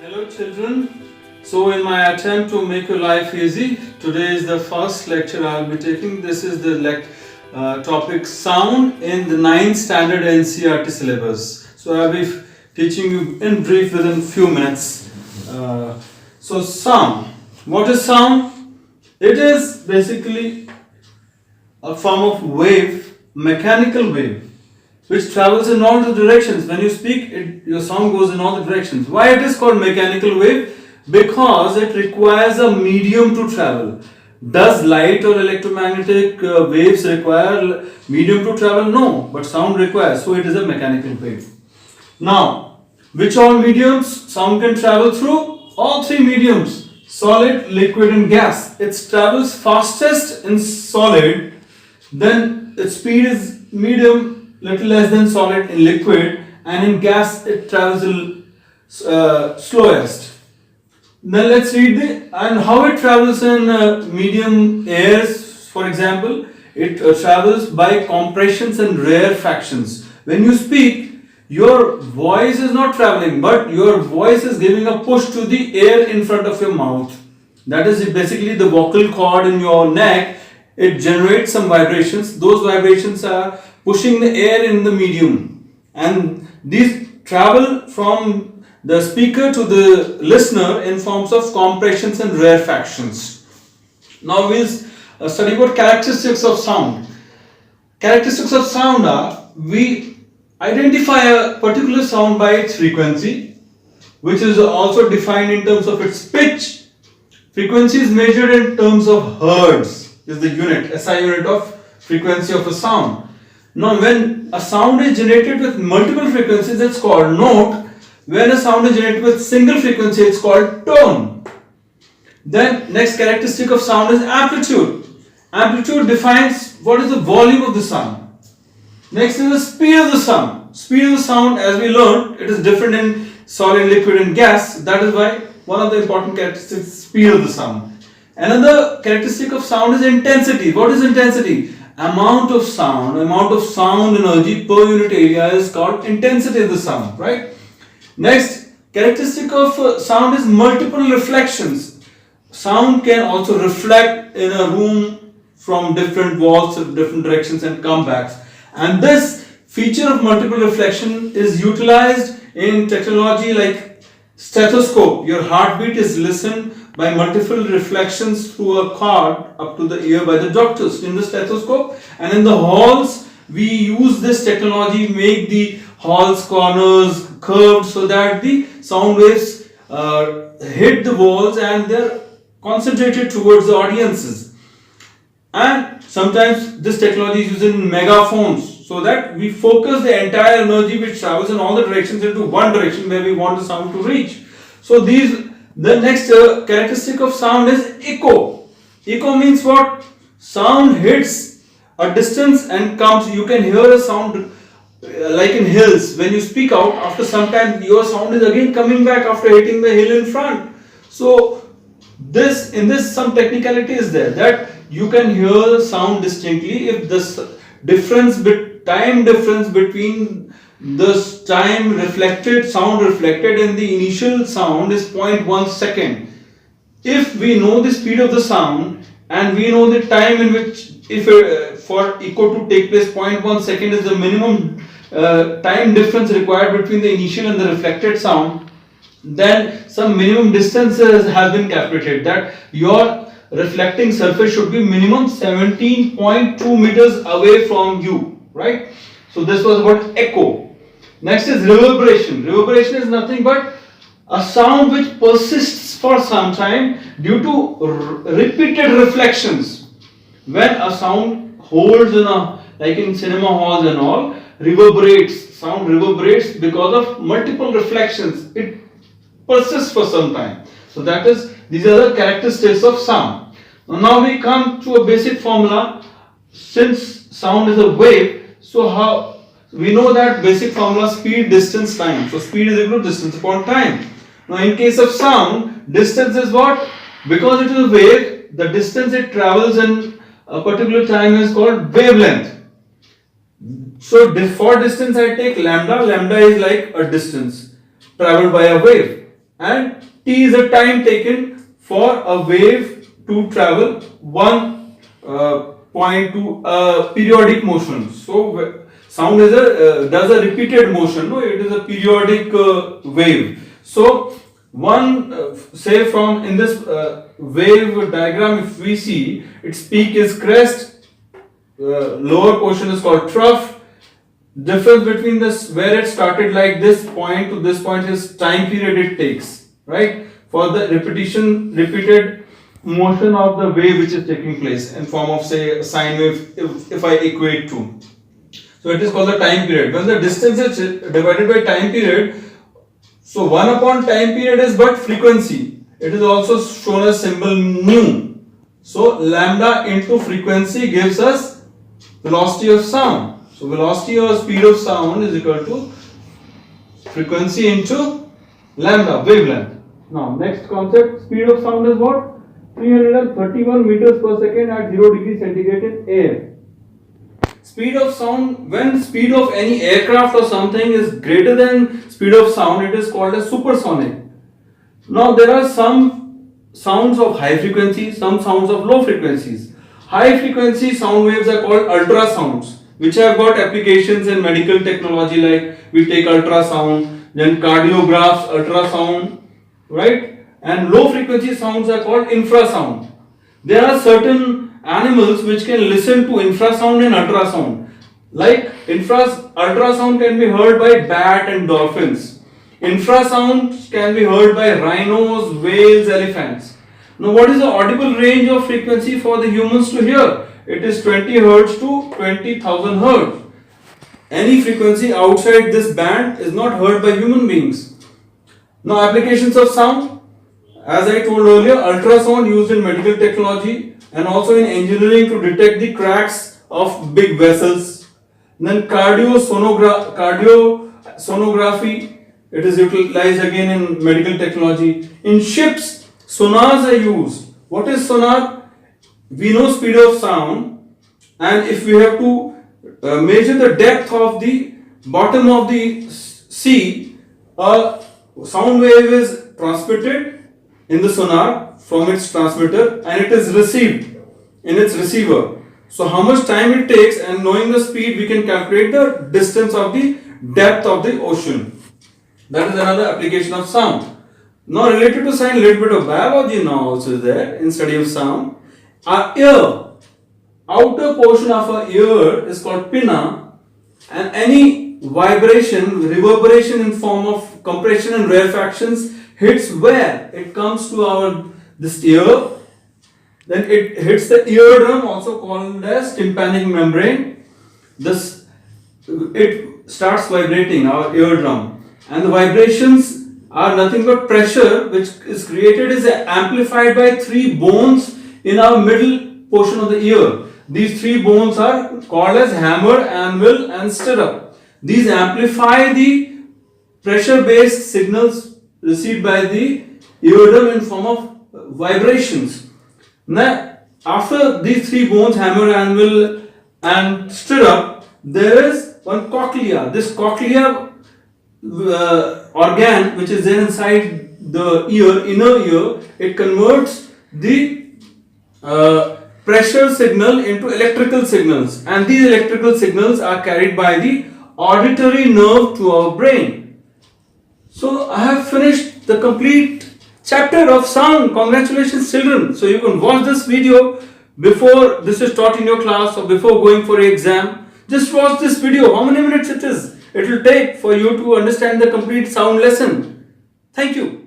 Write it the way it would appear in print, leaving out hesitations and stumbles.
Hello children. So in my attempt to make your life easy, today is the first lecture I'll be taking. This is the topic sound in the 9th standard NCERT syllabus. So I'll be teaching you in brief within few minutes. So sound. What is sound? It is basically a form of wave, mechanical wave, which travels in all the directions. When you speak, your sound goes in all the directions. Why it is called mechanical wave? Because it requires a medium to travel. Does light or electromagnetic waves require medium to travel? No, but sound requires. So it is a mechanical wave. Now, which all mediums sound can travel through? All three mediums: solid, liquid and gas. It travels fastest in solid, then its speed is medium, little less than solid in liquid, and in gas it travels slowest. Then let's read and how it travels in medium airs. For example, it travels by compressions and rarefactions. When you speak, your voice is not traveling, but your voice is giving a push to the air in front of your mouth. That is basically the vocal cord in your neck. It generates some vibrations. Those vibrations are pushing the air in the medium, and these travel from the speaker to the listener in forms of compressions and rarefactions. Now we'll study about characteristics of sound. Characteristics of sound are: we identify a particular sound by its frequency, which is also defined in terms of its pitch. Frequency is measured in terms of hertz, is the unit, SI unit of frequency of a sound. Now when a sound is generated with multiple frequencies, it's called note. When a sound is generated with single frequency, it's called tone. Then next characteristic of sound is amplitude. Amplitude defines what is the volume of the sound. Next is the speed of the sound. Speed of the sound, as we learned, it is different in solid, liquid and gas. That is why one of the important characteristics is speed of the sound. Another characteristic of sound is intensity. What is intensity? Amount of sound energy per unit area is called intensity of the sound, right? Next characteristic of sound is multiple reflections. Sound can also reflect in a room from different walls to different directions and come back. And this feature of multiple reflection is utilized in technology like stethoscope. Your heartbeat is listened by multiple reflections through a cord up to the ear by the doctors in the stethoscope. And in the halls, we use this technology, make the halls corners curved so that the sound waves hit the walls and they're concentrated towards the audiences. And sometimes this technology is used in megaphones, so that we focus the entire energy which travels in all the directions into one direction where we want the sound to reach. So the next characteristic of sound is echo. Echo means what? Sound hits a distance and comes. You can hear a sound like in hills. When you speak out, after some time your sound is again coming back after hitting the hill in front. So in this some technicality is there, that you can hear sound distinctly if the time difference between the sound reflected and the initial sound is 0.1 second. If we know the speed of the sound and we know the time in which, for echo to take place, 0.1 second is the minimum time difference required between the initial and the reflected sound, then some minimum distances have been calculated, that your reflecting surface should be minimum 17.2 meters away from you, right? So this was about echo. Next is reverberation. Reverberation is nothing but a sound which persists for some time due to repeated reflections. When a sound holds like in cinema halls and all, sound reverberates because of multiple reflections. It persists for some time. So these are the characteristics of sound. Now we come to a basic formula. Since sound is a wave, so how we know that basic formula: speed, distance, time. So speed is equal to distance upon time. Now in case of sound, distance is what? Because it is a wave, the distance it travels in a particular time is called wavelength. So for distance I take lambda. Lambda is like a distance traveled by a wave. and t is the time taken for a wave to travel one point to a periodic motion. So sound is does a repeated motion. No, it is a periodic wave. So one say from in this wave diagram, if we see its peak is crest, lower portion is called trough. Difference between this where it started like this point to this point is time period it takes, right, for the repeated motion of the wave which is taking place in form of say a sine wave, if I equate to. So it is called the time period. When the distance is divided by time period, so 1 upon time period is but frequency. It is also shown as symbol nu. So lambda into frequency gives us velocity of sound. So velocity or speed of sound is equal to frequency into lambda, wavelength. Now next concept, speed of sound is what? 331 meters per second at 0 degree centigrade in air. Speed of sound, when speed of any aircraft or something is greater than speed of sound, it is called as supersonic. Now there are some sounds of high frequency, some sounds of low frequencies. High frequency sound waves are called ultrasounds, which have got applications in medical technology, like we take ultrasound, then cardiographs, ultrasound, right? And low frequency sounds are called infrasound. There are certain animals which can listen to infrasound and ultrasound. Like ultrasound can be heard by bat and dolphins. Infrasound can be heard by rhinos, whales, elephants. Now what is the audible range of frequency for the humans to hear? It is 20 Hertz to 20,000 Hertz. Any frequency outside this band is not heard by human beings. Now applications of sound, as I told earlier, ultrasound used in medical technology and also in engineering to detect the cracks of big vessels. Then cardiosonography, it is utilized again in medical technology. In ships, sonars are used. What is sonar? We know speed of sound, and if we have to measure the depth of the bottom of the sea, a sound wave is transmitted in the sonar from its transmitter and it is received in its receiver. So how much time it takes, and knowing the speed, we can calculate the distance of the depth of the ocean. That is another application of sound. Now related to sound, a little bit of biology now also is there in study of sound. Our ear, outer portion of our ear is called pinna, and any vibration, reverberation in form of compression and rarefactions hits where? It comes to this ear, then it hits the eardrum, also called as tympanic membrane. It starts vibrating our eardrum, and the vibrations are nothing but pressure which is created, is amplified by 3 bones in our middle portion of the ear. These 3 bones are called as hammer, anvil and stirrup. These amplify the pressure-based signals received by the eardrum in form of vibrations. Now, after these 3 bones, hammer, anvil and stirrup, there is one cochlea. This cochlea organ which is there inside the ear, inner ear, it converts the pressure signal into electrical signals, and these electrical signals are carried by the auditory nerve to our brain. So I have finished the complete chapter of sound. Congratulations children. So you can watch this video before this is taught in your class or before going for your exam. Just watch this video. How many minutes it is? It will take for you to understand the complete sound lesson. Thank you.